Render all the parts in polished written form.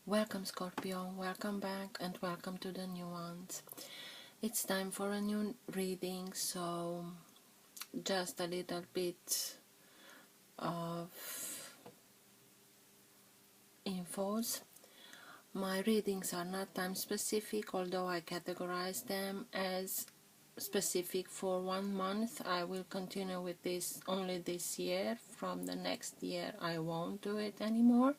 Welcome Scorpio, welcome back and welcome to the new ones. It's time for a new reading, so just a little bit of infos. My readings are not time specific, although I categorize them as specific for 1 month. I will continue with this only this year. From the next year I won't do it anymore.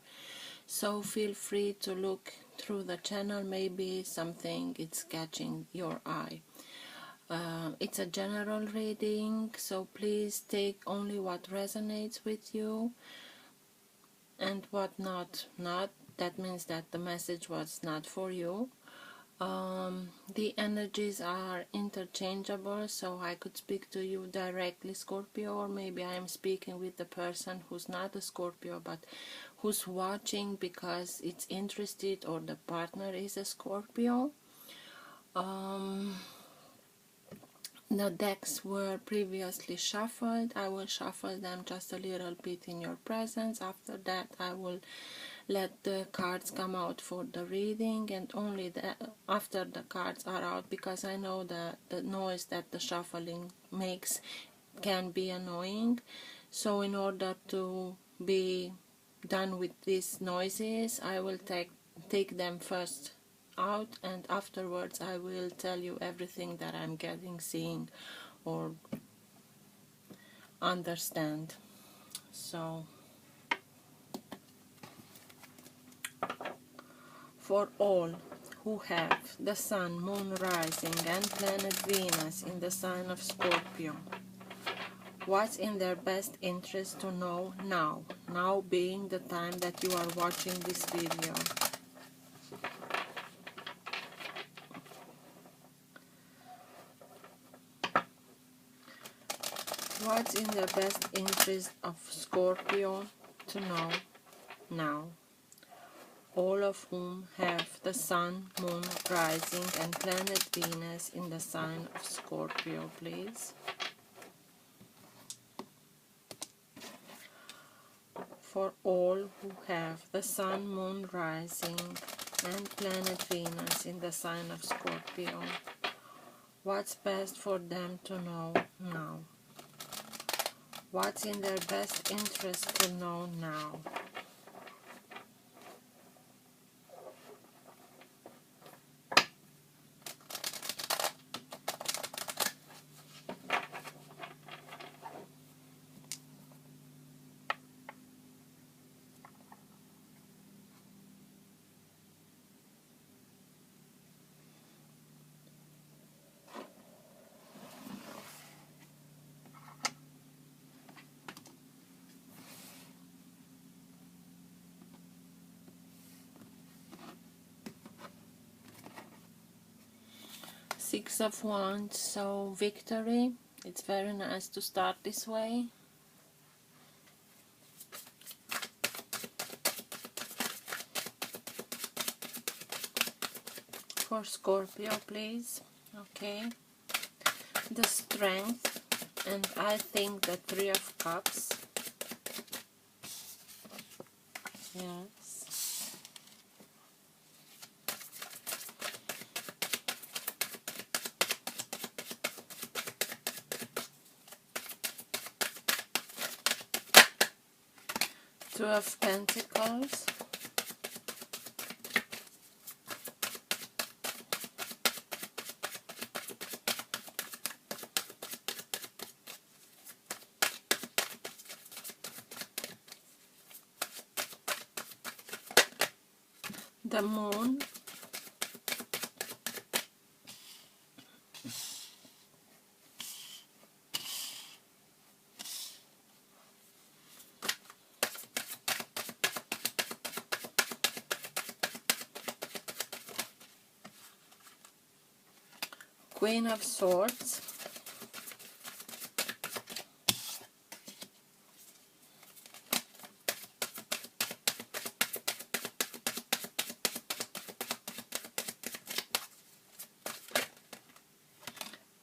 So feel free to look through the channel, maybe something it's catching your eye. It's a general reading, so please take only what resonates with you and what not. That means that the message was not for you. The energies are interchangeable, so I could speak to you directly, Scorpio, or maybe I am speaking with the person who's not a Scorpio but who's watching because it's interested, or the partner is a Scorpio. The decks were previously shuffled. I will shuffle them just a little bit in your presence. After that I will let the cards come out for the reading, and only after the cards are out, because I know that the noise that the shuffling makes can be annoying. So in order to be done with these noises, I will take them first out, and afterwards I will tell you everything that I'm getting, seeing, or understand. So for all who have the Sun, Moon, Rising and Planet Venus in the sign of Scorpio, what's in their best interest to know now? Now being the time that you are watching this video. What's in the best interest of Scorpio to know now? All of whom have the Sun, Moon, Rising and Planet Venus in the sign of Scorpio, please. For all who have the Sun, Moon, Rising and Planet Venus in the sign of Scorpio, what's best for them to know now? What's in their best interest to know now? Six of Wands, so victory. It's very nice to start this way. For Scorpio, please. Okay. The Strength, and I think the Three of Cups. Yes. Two of Pentacles. The Moon. Queen of Swords.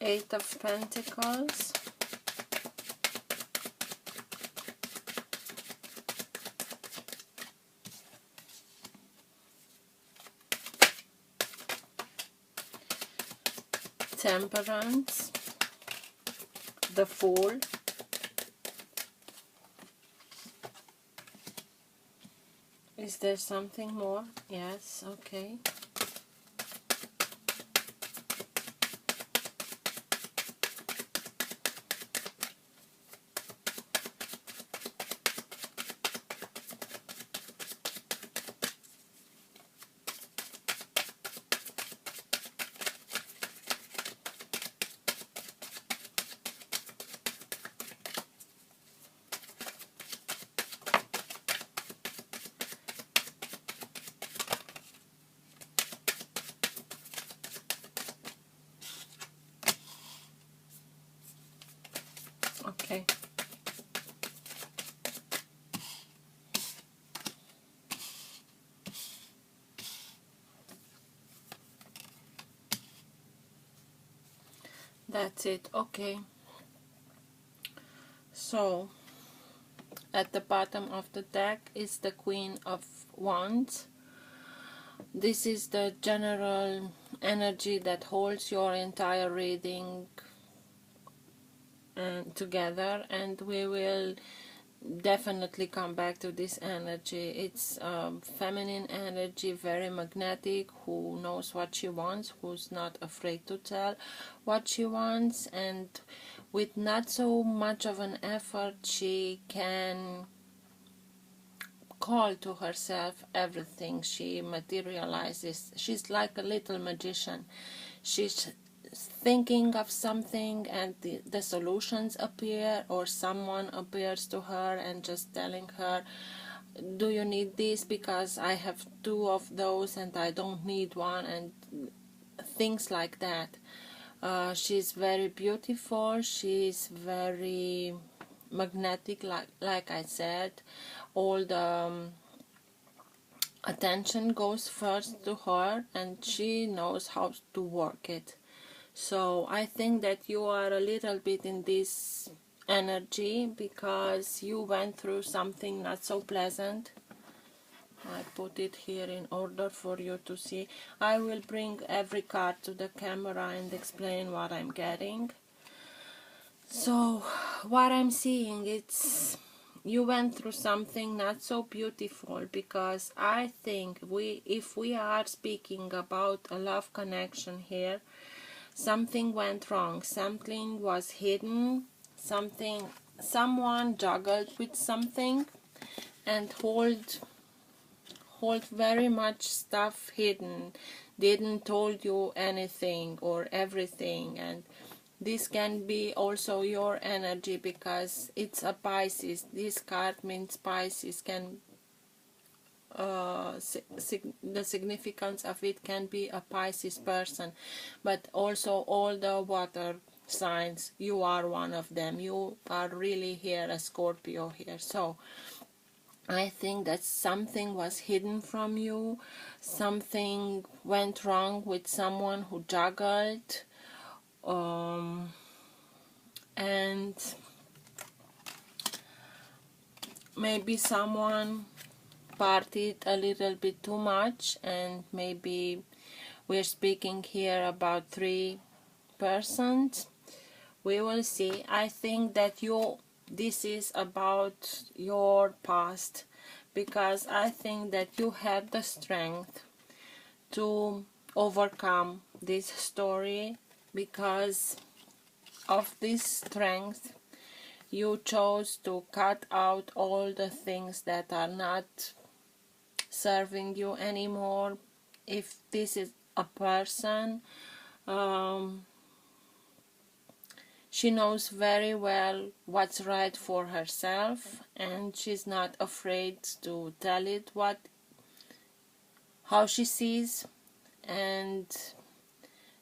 Eight of Pentacles. Temperance, the Fool, is there something more? Yes, okay. Okay. That's it. Okay. So, at the bottom of the deck is the Queen of Wands. This is the general energy that holds your entire reading together, and we will definitely come back to this energy. It's feminine energy, very magnetic, who knows what she wants, who's not afraid to tell what she wants, and with not so much of an effort she can call to herself everything. She materializes. She's like a little magician. She's thinking of something and the solutions appear, or someone appears to her and just telling her, do you need this, because I have 2 of those and I don't need one, and things like that. She's very beautiful, she's very magnetic, like I said. All the attention goes first to her, and she knows how to work it. So I think that you are a little bit in this energy because you went through something not so pleasant. I put it here in order for you to see. I will bring every card to the camera and explain what I'm getting. So what I'm seeing, it's you went through something not so beautiful, because I think if we are speaking about a love connection here, something went wrong, something was hidden, someone juggled with something and hold very much stuff hidden, didn't told you anything or everything. And this can be also your energy, because it's a Pisces. This card means Pisces. Can the significance of it can be a Pisces person, but also all the water signs. You are one of them. You are really here a Scorpio here. So I think that something was hidden from you, something went wrong with someone who juggled, and maybe someone partied a little bit too much, and maybe we're speaking here about 3 persons. We will see. I think that this is about your past, because I think that you had the strength to overcome this story. Because of this strength, you chose to cut out all the things that are not serving you anymore. If this is a person, she knows very well what's right for herself, and she's not afraid to tell it how she sees, and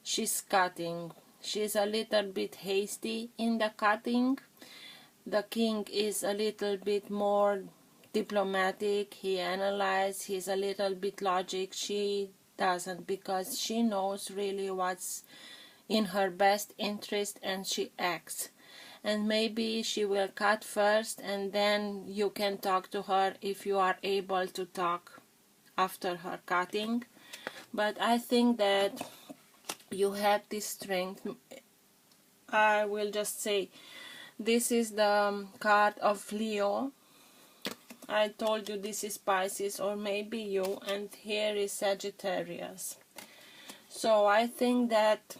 she's cutting. She's a little bit hasty in the cutting. The king is a little bit more diplomatic. He analyzes. He's a little bit logic. She doesn't, because she knows really what's in her best interest, and she acts. And maybe she will cut first, and then you can talk to her if you are able to talk after her cutting. But I think that you have this strength. I will just say, this is the card of Leo. I told you this is Pisces, or maybe you, and here is Sagittarius. So I think that,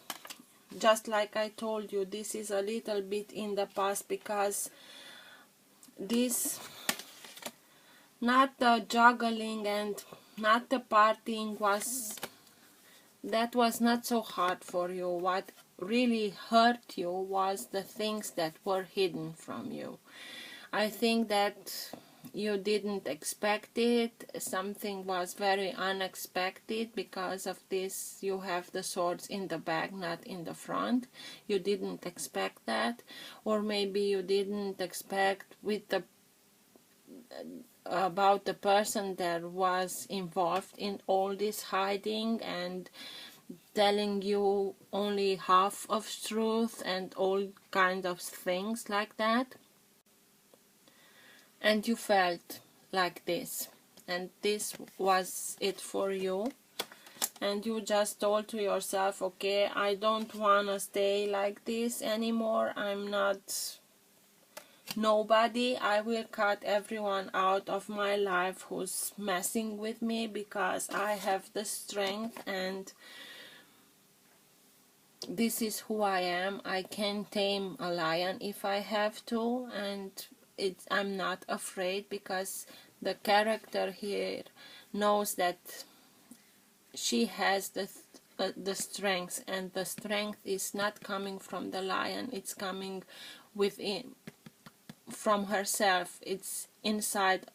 just like I told you, this is a little bit in the past, because this, not the juggling and not the partying, that was not so hard for you. What really hurt you was the things that were hidden from you. I think that you didn't expect it. Something was very unexpected. Because of this, you have the swords in the back, not in the front. You didn't expect that. Or maybe you didn't expect about the person that was involved in all this hiding and telling you only half of truth and all kind of things like that. And you felt like this, and this was it for you, and you just told to yourself, okay, I don't want to stay like this anymore. I'm not nobody. I will cut everyone out of my life who's messing with me, because I have the strength and this is who I am. I can tame a lion if I have to, and I'm not afraid, because the character here knows that she has the strength, and the strength is not coming from the lion, it's coming within, from herself, it's inside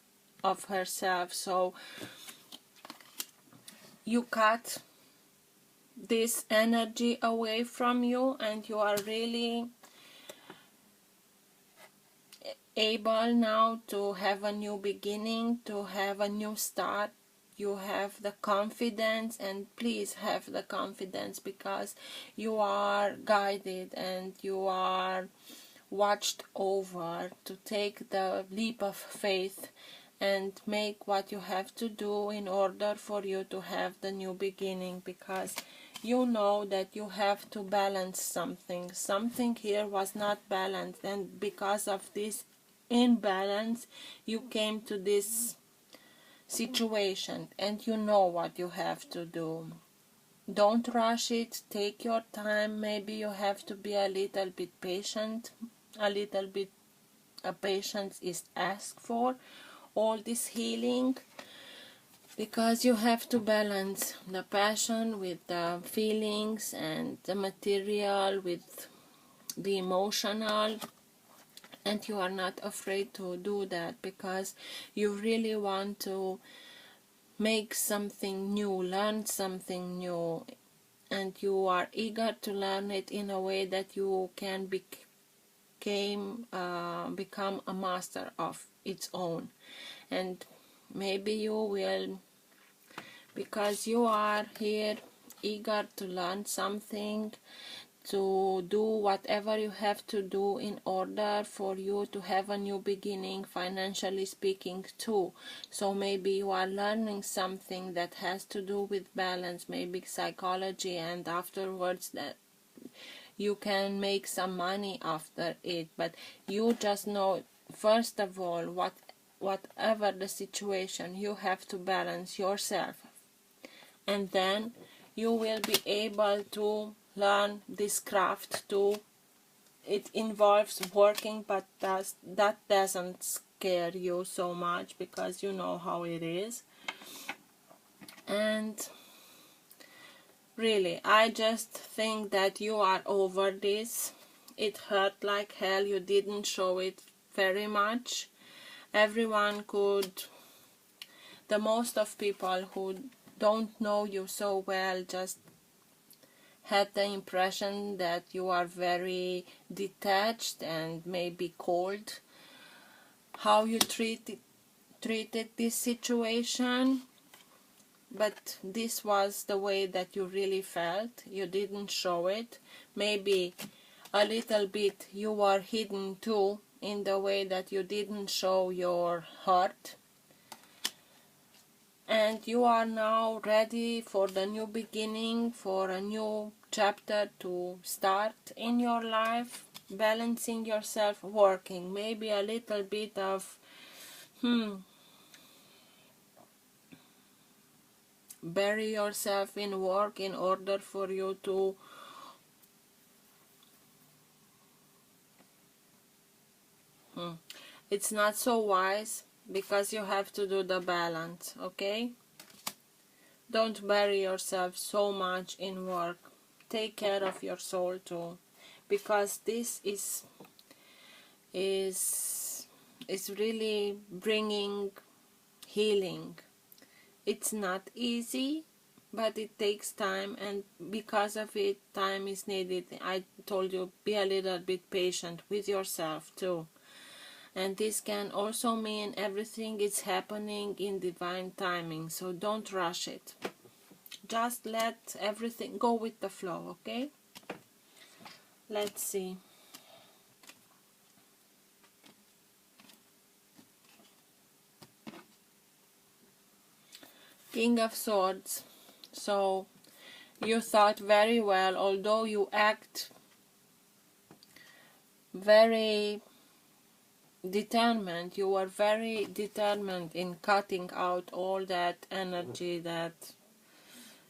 of herself. So you cut this energy away from you, and you are really able now to have a new beginning, to have a new start. You have the confidence, and please have the confidence, because you are guided and you are watched over to take the leap of faith and make what you have to do in order for you to have the new beginning, because you know that you have to balance something. Something here was not balanced, and because of this imbalance you came to this situation, and you know what you have to do. Don't rush it, take your time. Maybe you have to be a little bit patient, a little bit of patience is asked for all this healing, because you have to balance the passion with the feelings, and the material with the emotional, and you are not afraid to do that, because you really want to make something new, learn something new, and you are eager to learn it in a way that you can become a master of its own. And maybe you will, because you are here eager to learn something, to do whatever you have to do in order for you to have a new beginning, financially speaking too. So maybe you are learning something that has to do with balance, maybe psychology, and afterwards that you can make some money after it. But you just know, first of all, whatever the situation, you have to balance yourself, and then you will be able to learn this craft too. It involves working, but that doesn't scare you so much, because you know how it is. And really, I just think that you are over this. It hurt like hell. You didn't show it very much. Everyone could, the most of people who don't know you so well just had the impression that you are very detached and maybe cold. How you treated this situation, but this was the way that you really felt. You didn't show it. Maybe a little bit you were hidden too, in the way that you didn't show your heart. and you are now ready for the new beginning, for a new chapter to start in your life, balancing yourself, working, maybe a little bit of bury yourself in work in order for you to it's not so wise, because you have to do the balance, okay? Don't bury yourself so much in work. Take care of your soul too, because this is really bringing healing. It's not easy, but it takes time, and because of it, time is needed. I told you, be a little bit patient with yourself too. And this can also mean everything is happening in divine timing, so don't rush it. Just let everything go with the flow, okay? Let's see. King of Swords. So you thought very well, although you act very determined, you were very determined in cutting out all that energy, that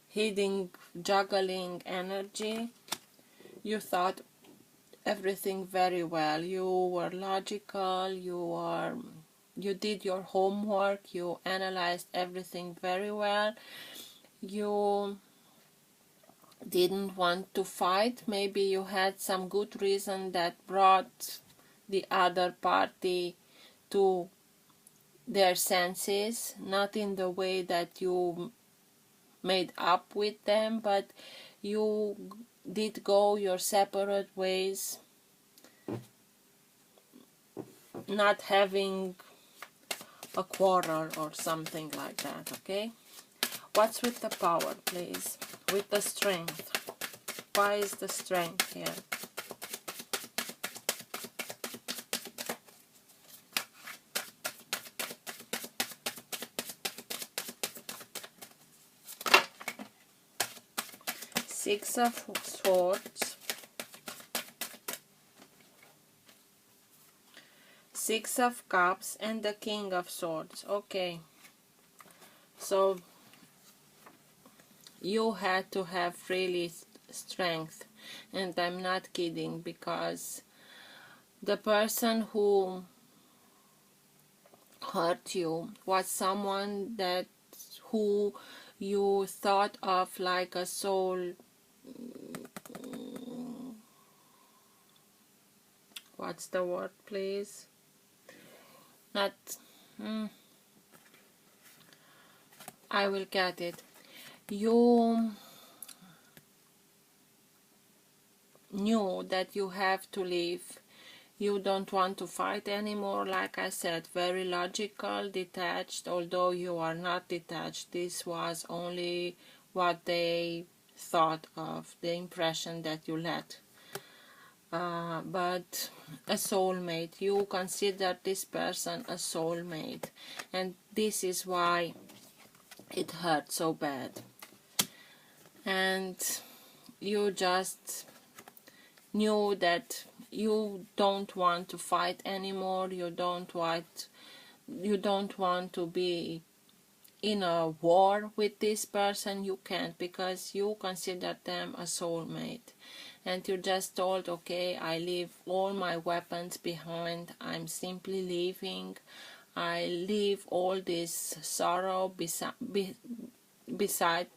hidden, juggling energy. You thought everything very well. You were logical, you did your homework, you analyzed everything very well. You didn't want to fight. Maybe you had some good reason that brought the other party to their senses, not in the way that you made up with them, but you did go your separate ways, not having a quarrel or something like that, okay? What's with the power, please? With the strength. Why is the strength here? Six of Swords, Six of Cups, and the King of Swords. Okay, so you had to have really strength, and I'm not kidding, because the person who hurt you was someone that who you thought of like a soul. What's the word, please? Not. I will get it. You knew that you have to leave. You don't want to fight anymore, like I said, very logical, detached, although you are not detached. This was only what they thought of, the impression that you let. But a soulmate, you consider this person a soulmate, and this is why it hurt so bad. And you just knew that you don't want to fight anymore. You don't want to be in a war with this person. You can't, because you consider them a soulmate, and you just told, okay, I leave all my weapons behind. I'm simply leaving. I leave all this sorrow beside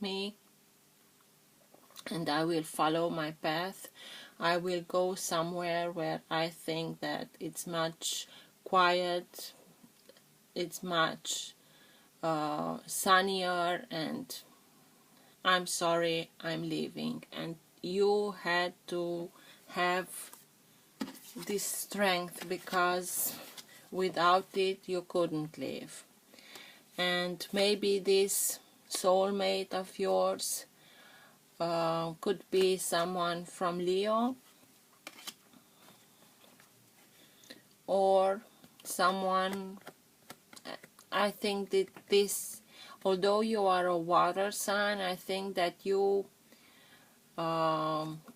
me, and I will follow my path. I will go somewhere where I think that it's much quiet, it's much sunnier, and I'm sorry, I'm leaving. And you had to have this strength, because without it you couldn't live. And maybe this soulmate of yours could be someone from Leo, or someone, I think that this, Although you are a water sign, I think that you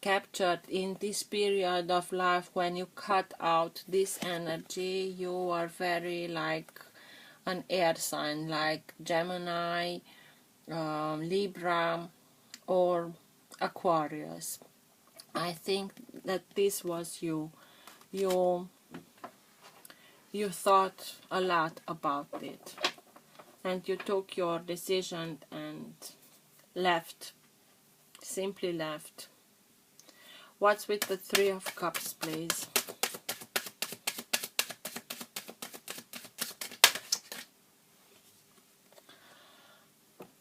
captured in this period of life, when you cut out this energy, you are very like an air sign, like Gemini, Libra, or Aquarius. I think that this was you. You thought a lot about it, and you took your decision and left, simply left. What's with the Three of Cups, please?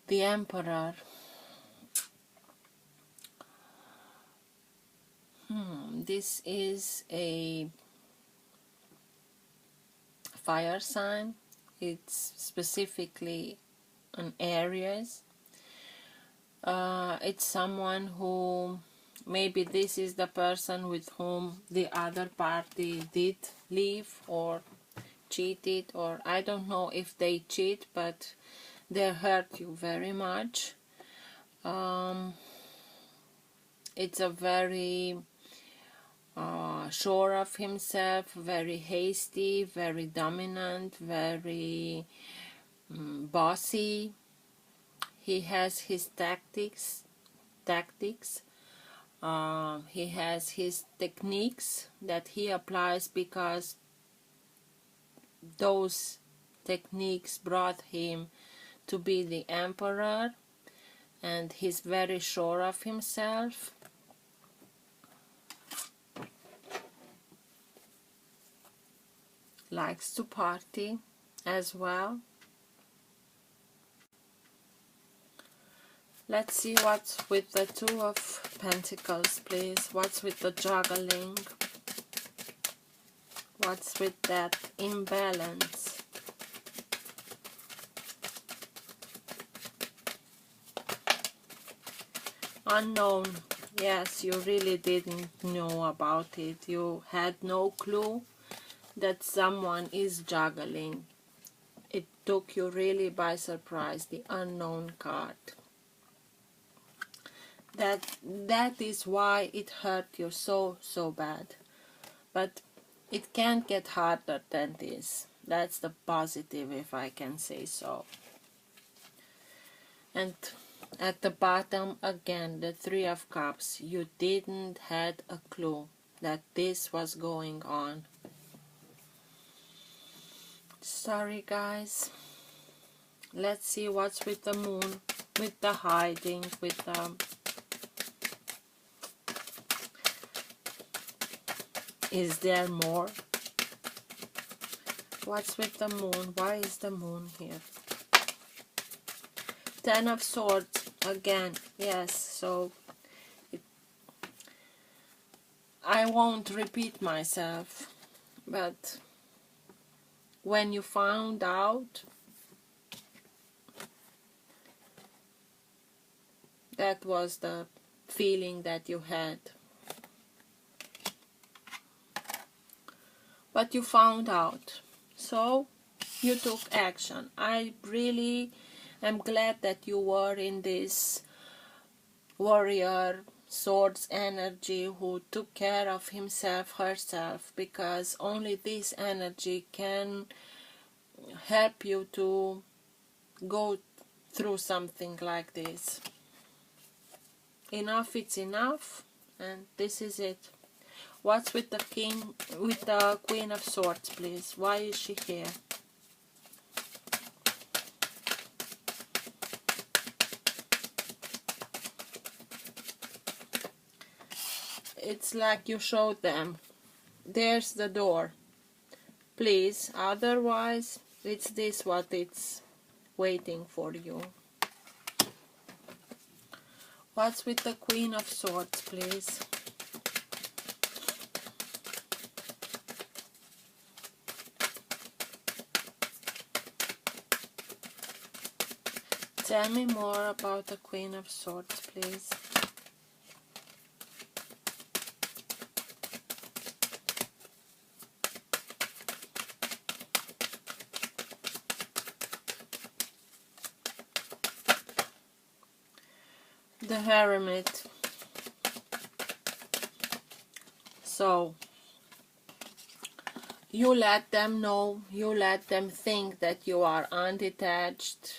The Emperor. This is a fire sign. It's specifically an Aries. It's someone who, maybe this is the person with whom the other party did leave or cheated, or I don't know if they cheat, but they hurt you very much. It's a very sure of himself, very hasty, very dominant, very bossy. He has his tactics. He has his techniques that he applies because those techniques brought him to be the emperor, and he's very sure of himself. Likes to party as well. Let's see what's with the Two of Pentacles, please. What's with the juggling? What's with that imbalance? Unknown. Yes, you really didn't know about it. You had no clue that someone is juggling. It took you really by surprise, the Unknown card. That is why it hurt you so bad. But it can't get harder than this. That's the positive, if I can say so. And at the bottom again, the Three of Cups. You didn't had a clue that this was going on. Sorry guys. Let's see what's with the Moon, with the hiding, with the is there more? What's with the Moon? Why is the Moon here? Ten of Swords again. Yes, so I won't repeat myself, but when you found out, that was the feeling that you had. But you found out, so you took action. I really am glad that you were in this warrior swords energy who took care of himself, herself, because only this energy can help you to go through something like this. Enough, it's enough, and this is it. What's with the King, with the Queen of Swords, please? Why is she here? It's like you showed them. There's the door. Please, otherwise, it's this what it's waiting for you. What's with the Queen of Swords, please? Tell me more about the Queen of Swords, please. The Hermit. So you let them know, you let them think that you are undetached,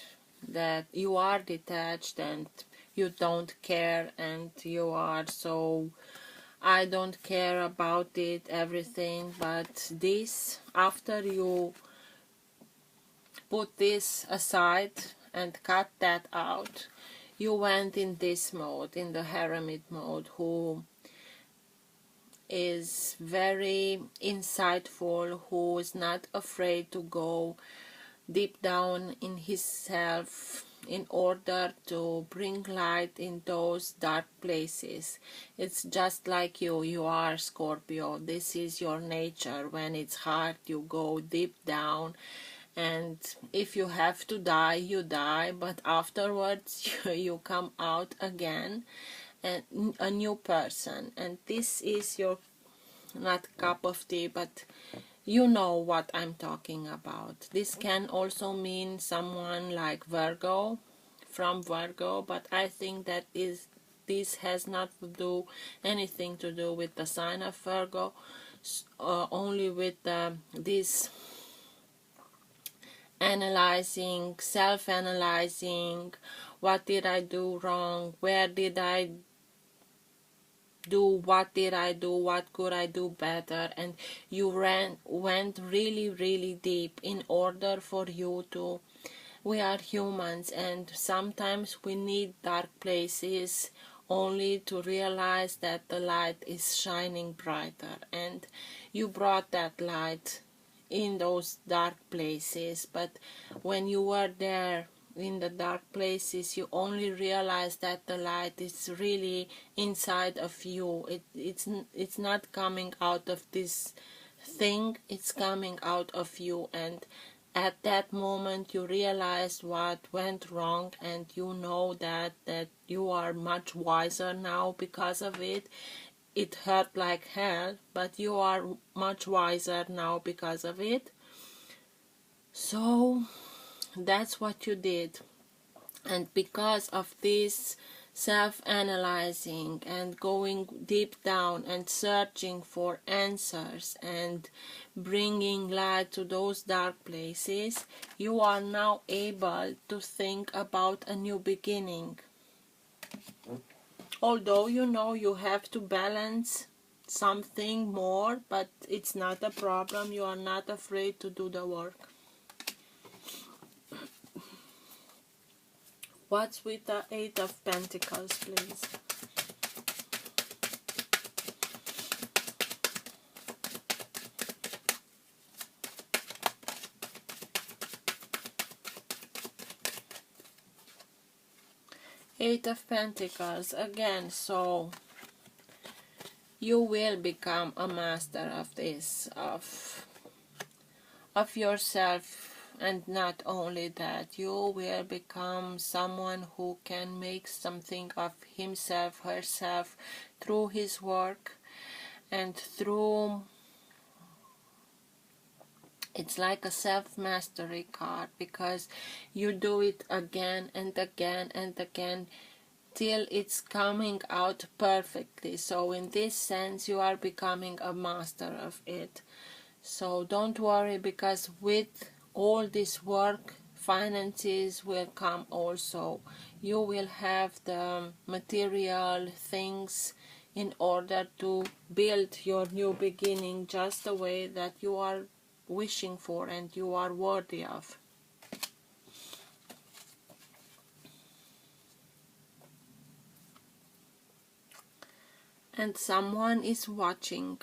that you are detached and you don't care, and you are so, I don't care about it, everything. But this, after you put this aside and cut that out, you went in this mode, in the Hermit mode, who is very insightful, who is not afraid to go deep down in himself in order to bring light in those dark places. It's just like you are Scorpio. This is your nature. When it's hard, you go deep down, and if you have to die, you die, but afterwards you come out again and a new person. And this is your, not cup of tea, but you know what I'm talking about. This can also mean someone like Virgo, from Virgo, but I think that this has not to do anything to do with the sign of Virgo, only with this analyzing, self-analyzing. What did I do wrong? Where did I do? What did I do? What could I do better? And you went really, really deep in order for you to. We are humans, and sometimes we need dark places only to realize that the light is shining brighter. And you brought that light in those dark places, but when you were there in the dark places, you only realize that the light is really inside of you. It's not coming out of this thing, it's coming out of you. And at that moment you realize what went wrong, and you know that you are much wiser now because of it. It hurt like hell, but you are much wiser now because of it. So that's what you did. And because of this self-analyzing and going deep down and searching for answers and bringing light to those dark places, you are now able to think about a new beginning. Although you know you have to balance something more, but it's not a problem. You are not afraid to do the work. What's with the Eight of Pentacles, please? Eight of Pentacles again. So you will become a master of this, of yourself. And not only that, you will become someone who can make something of himself, herself, through his work and through. It's like a self-mastery card, because you do it again and again and again till it's coming out perfectly. So in this sense, you are becoming a master of it. So don't worry, because with all this work, finances will come also. You will have the material things in order to build your new beginning just the way that you are wishing for and you are worthy of. And someone is watching.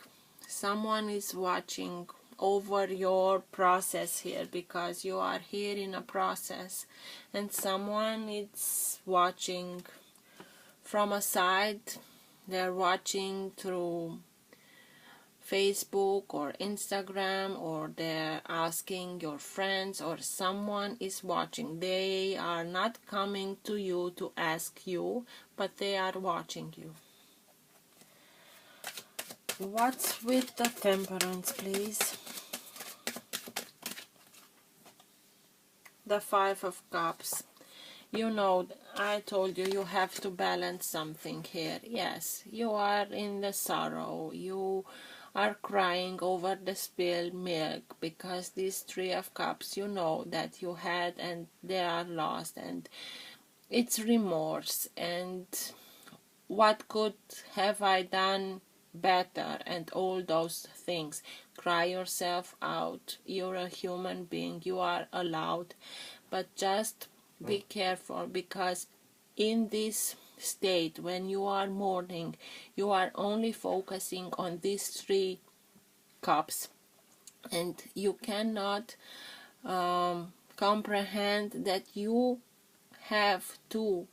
Someone is watching over your process here, because you are here in a process, and someone is watching from a side. They're watching through Facebook or Instagram, or they're asking your friends, or someone is watching. They are not coming to you to ask you, but they are watching you. What's with the Temperance, please? The Five of Cups. You know, I told you you have to balance something here. Yes, you are in the sorrow. You are crying over the spilled milk because these 3 of Cups, you know that you had and they are lost, and it's remorse and what could have I done better and all those things. Cry yourself out. You're a human being. You are allowed. But just be careful, because in this state, when you are mourning, you are only focusing on these 3 cups, and you cannot comprehend that you have 2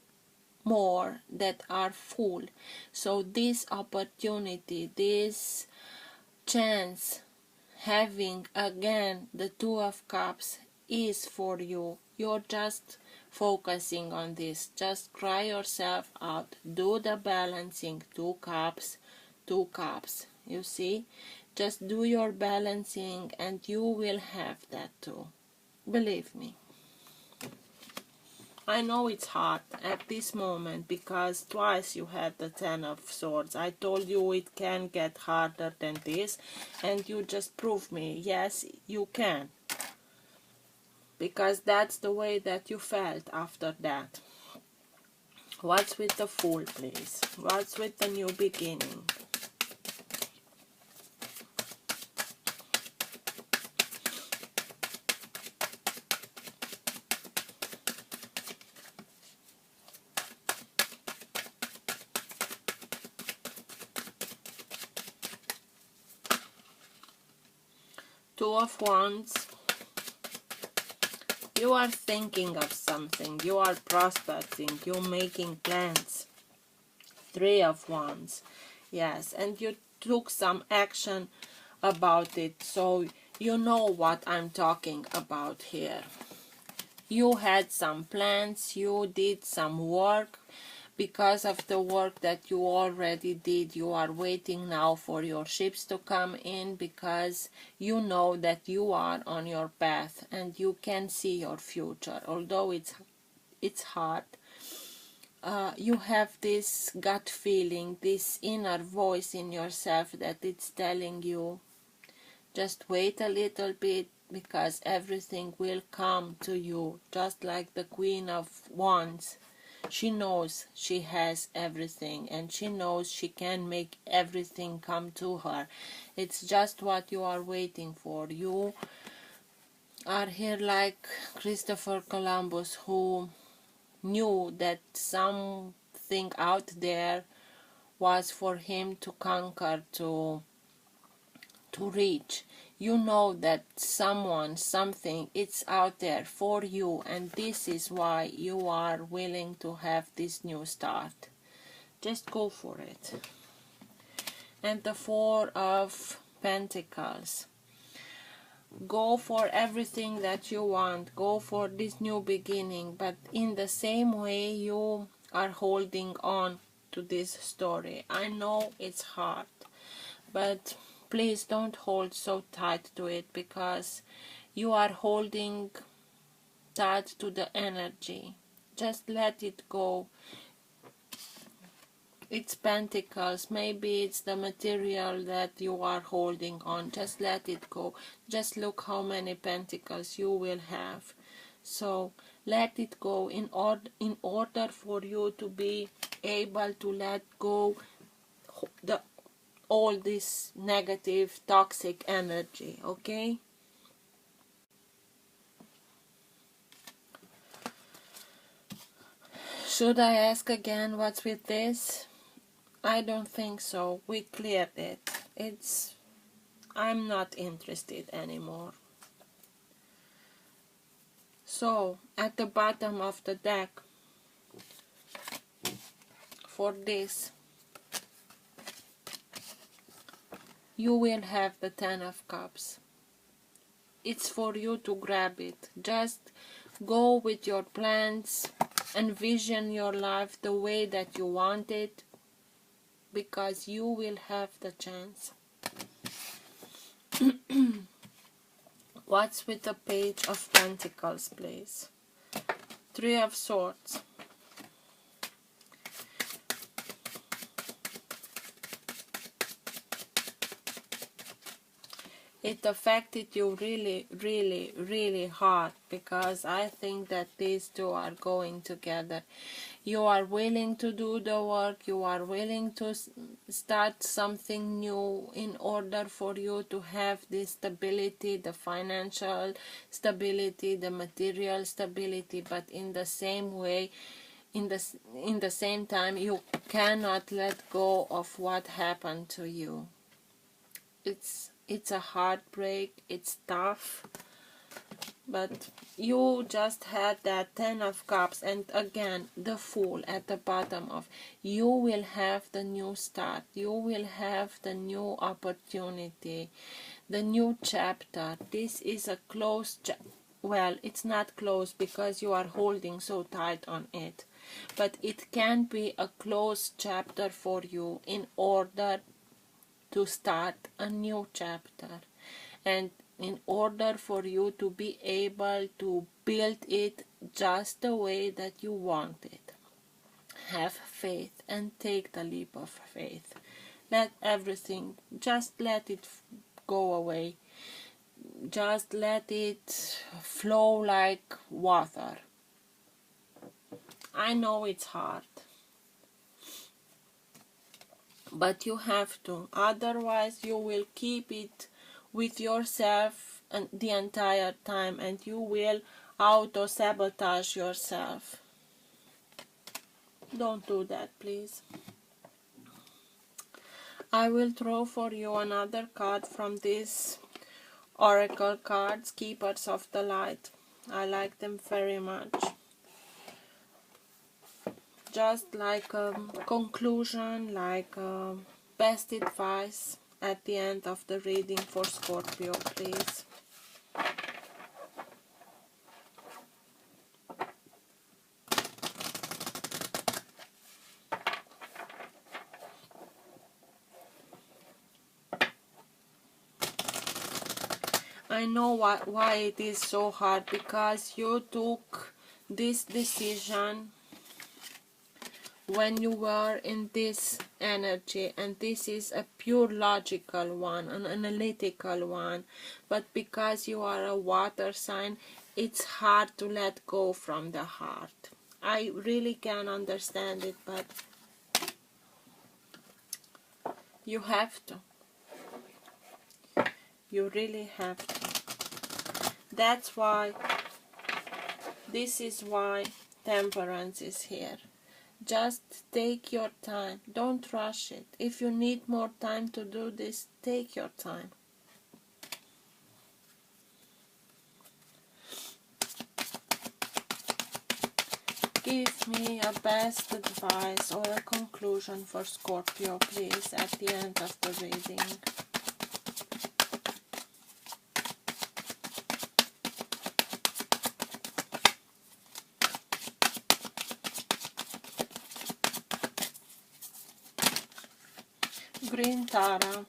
more that are full. So this opportunity, this chance, having again the 2 of Cups is for you. You're just focusing on this. Just cry yourself out. Do the balancing. 2 cups, 2 cups. You see? Just do your balancing and you will have that too. Believe me. I know it's hard at this moment because twice you had the 10 of Swords. I told you it can get harder than this, and you just proved me, yes, you can. Because that's the way that you felt after that. What's with the Fool, please? What's with the new beginning? 2 of Wands. You are thinking of something. You are prospecting. You're making plans. 3 of Wands. Yes, and you took some action about it. So you know what I'm talking about here. You had some plans. You did some work. Because of the work that you already did, you are waiting now for your ships to come in, because you know that you are on your path and you can see your future. Although it's hard, you have this gut feeling, this inner voice in yourself that it's telling you, just wait a little bit, because everything will come to you, just like the Queen of Wands. She knows she has everything, and she knows she can make everything come to her. It's just what you are waiting for. You are here like Christopher Columbus, who knew that something out there was for him to conquer, to reach. You know that someone, something, it's out there for you, and this is why you are willing to have this new start. Just go for it. And the 4 of Pentacles. Go for everything that you want. Go for this new beginning, but in the same way you are holding on to this story. I know it's hard, but please don't hold so tight to it, because you are holding tight to the energy. Just let it go. It's Pentacles. Maybe it's the material that you are holding on. Just let it go. Just look how many Pentacles you will have. So let it go in order for you to be able to let go all this negative, toxic energy, okay? Should I ask again what's with this? I don't think so. We cleared it. I'm not interested anymore. So, at the bottom of the deck, for this, you will have the 10 of Cups. It's for you to grab it. Just go with your plans, envision your life the way that you want it, because you will have the chance. What's with the Page of Pentacles, please? Three of Swords. It affected you really, really, really hard, because I think that these two are going together. You are willing to do the work, you are willing to start something new in order for you to have this stability, the financial stability, the material stability, but in the same way, in the same time, you cannot let go of what happened to you. It's a heartbreak, it's tough, but you just had that 10 of Cups, and again the Fool at the bottom of, you will have the new start, you will have the new opportunity, the new chapter. This is a closed well, it's not closed because you are holding so tight on it, but it can be a closed chapter for you in order to start a new chapter, and in order for you to be able to build it just the way that you want it. Have faith and take the leap of faith. Let everything, just let it go away. Just let it flow like water. I know it's hard, but you have to, otherwise you will keep it with yourself and the entire time, and you will auto-sabotage yourself. Don't do that, please. I will throw for you another card from these oracle cards, Keepers of the Light. I like them very much. Just like a conclusion, like a best advice at the end of the reading for Scorpio, please. I know why it is so hard, because you took this decision when you were in this energy, and this is a pure logical one, an analytical one, but because you are a water sign, it's hard to let go from the heart. I really can understand it, but you have to. You really have to. That's why, this is why Temperance is here. Just take your time. Don't rush it. If you need more time to do this, take your time. Give me a best advice or a conclusion for Scorpio, please, at the end of the reading. Green Tara,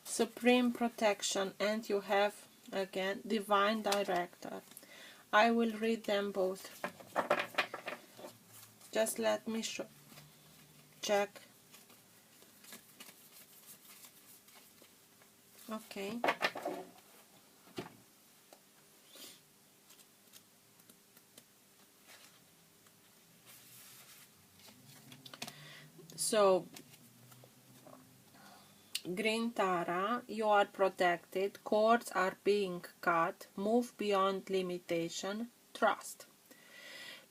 Supreme Protection, and you have, again, Divine Director. I will read them both. Just let me check. Okay. So, Green Tara, you are protected, cords are being cut, move beyond limitation, trust.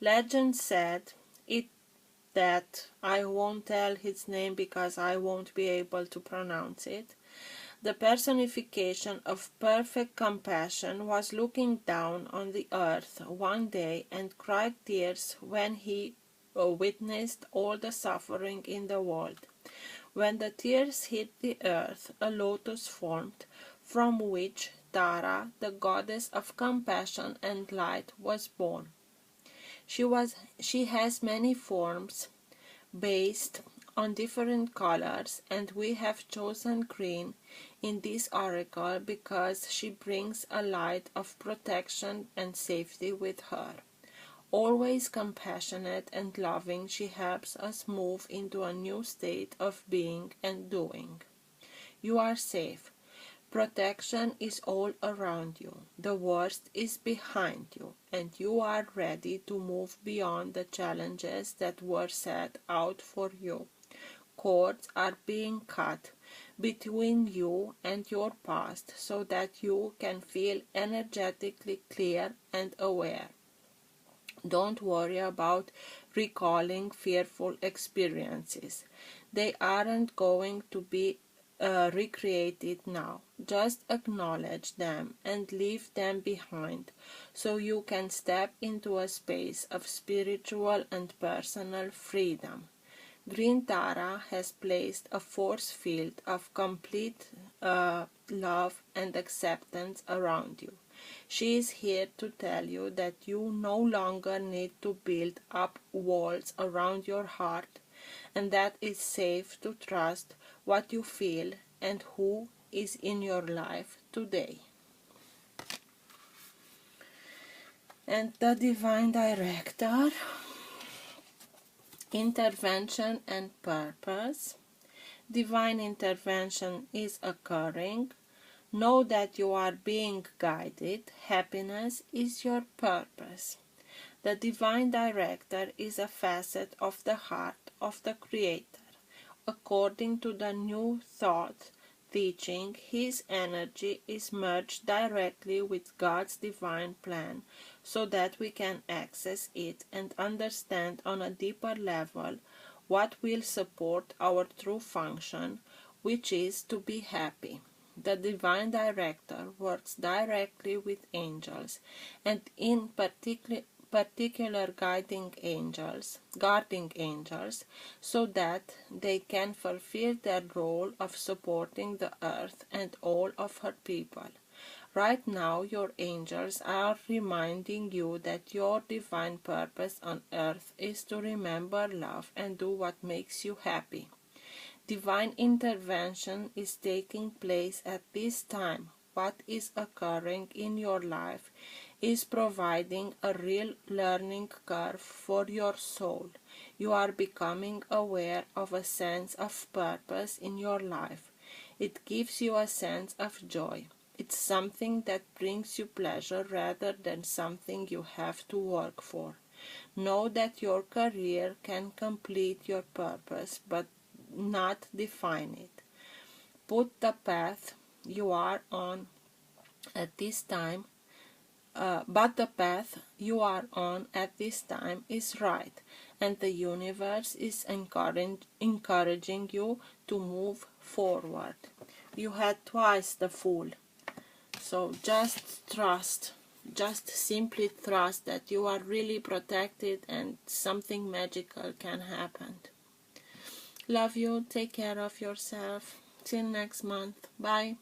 Legend said it that I won't tell his name because I won't be able to pronounce it. The personification of perfect compassion was looking down on the earth one day and cried tears when he witnessed all the suffering in the world. When the tears hit the earth, a lotus formed, from which Tara, the goddess of compassion and light, was born. She has many forms based on different colors, and we have chosen green in this oracle because she brings a light of protection and safety with her. Always compassionate and loving, she helps us move into a new state of being and doing. You are safe. Protection is all around you. The worst is behind you, and you are ready to move beyond the challenges that were set out for you. Cords are being cut between you and your past so that you can feel energetically clear and aware. Don't worry about recalling fearful experiences. They aren't going to be recreated now. Just acknowledge them and leave them behind so you can step into a space of spiritual and personal freedom. Green Tara has placed a force field of complete love and acceptance around you. She is here to tell you that you no longer need to build up walls around your heart, and that it's safe to trust what you feel and who is in your life today. And the Divine Director, intervention and purpose. Divine intervention is occurring. Know that you are being guided. Happiness is your purpose. The Divine Director is a facet of the heart of the Creator. According to the New Thought teaching, his energy is merged directly with God's divine plan so that we can access it and understand on a deeper level what will support our true function, which is to be happy. The Divine Director works directly with angels, and in particular guarding angels, so that they can fulfill their role of supporting the earth and all of her people. Right now, your angels are reminding you that your divine purpose on earth is to remember love and do what makes you happy. Divine intervention is taking place at this time. What is occurring in your life is providing a real learning curve for your soul. You are becoming aware of a sense of purpose in your life. It gives you a sense of joy. It's something that brings you pleasure rather than something you have to work for. Know that your career can complete your purpose, but not define it. Put the path you are on at this time, but the path you are on at this time is right, and the universe is encouraging you to move forward. You had twice the Fool, so just trust. Just simply trust that you are really protected and something magical can happen. Love you. Take care of yourself. Till next month. Bye.